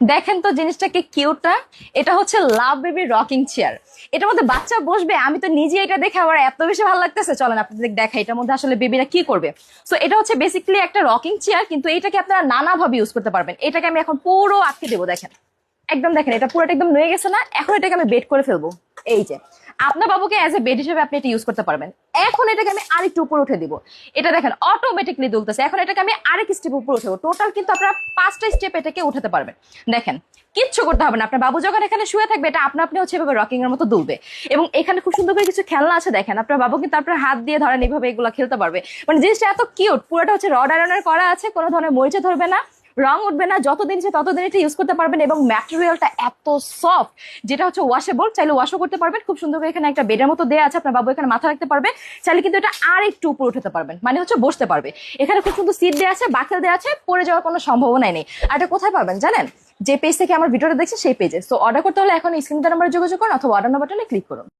দেখেন তো জিনিসটা কি কিউট না? এটা হচ্ছে লাভ বেবি রকিং চেয়ার। এটার মধ্যে বাচ্চা বসবে, আমি তো নিজে এটা দেখে আমার এত বেশি ভালো লাগতেছে। চলেন আপনাদের দেখাই এটার মধ্যে আসলে বেবিরা কি করবে। সো এটা হচ্ছে বেসিক্যালি একটা রকিং চেয়ার, কিন্তু এটাকে আপনারা নানা ভাবে ইউজ করতে পারবেন। এটাকে আমি এখন পুরো আটকে দেবো, দেখেন একদম, দেখেন এটা পুরোটা একদম নুয়ে গেছে না? এখন এটাকে আমি বেড করে ফেলবো। এই যে আপনার বাবুকে অ্যাজ এ বেড হিসেবে আপনি এটা ইউজ করতে পারবেন। এখন এটাকে আমি আরেকটু উপরে উঠে দিব। এটা দেখেন অটোমেটিকলি দুলতেছে। এখন এটাকে আমি আরেক স্টেপ উপরে উঠাবো। টোটাল কিন্তু আপনারা 5টা স্টেপ এটাকে উঠাতে পারবেন। দেখেন কিচ্ছু করতে হবে না, আপনার বাবু যখন এখানে শুয়ে থাকবে এটা আপনা আপনি হচ্ছে এভাবে রকিং এর মতো দুলবে। এবং এখানে খুব সুন্দর করে কিছু খেলনা আছে, দেখেন আপনার বাবু কিন্তু আপনার হাত দিয়ে ধরেন এইভাবে এগুলো খেলতে পারবে। মানে জিনিসটা এত কিউট, পুরোটা হচ্ছে রড আয়রনের করা আছে, কোনো ধরনের মরিচা ধরবে না, রং উঠবে না, যতদিন সে ততদিন এটা ইউজ করতে পারবেন। এবং ম্যাটেরিয়ালটা এত সফট, যেটা হচ্ছে ওয়াশেবল, চাইলে ওয়াশও করতে পারবেন। খুব সুন্দর করে এখানে একটা বেডের মতো দেওয়া আছে, আপনার বাবু এখানে মাথা রাখতে পারবে। চাইলে কিন্তু এটা আর একটু উপরে উঠাতে পারবেন, মানে হচ্ছে বসতে পারবে। এখানে খুব সুন্দর সিট দেওয়া আছে, বাকেল দেওয়া আছে, পড়ে যাওয়ার কোনো সম্ভাবনাই নেই। আর এটা কোথায় পাবেন জানেন? যে পেজ থেকে আমার ভিডিওটা দেখছেন সেই পেজে। সো অর্ডার করতে হলে এখন স্ক্রিন নাম্বারে যোগাযোগ করুন অথবা অর্ডার বাটনে ক্লিক করুন।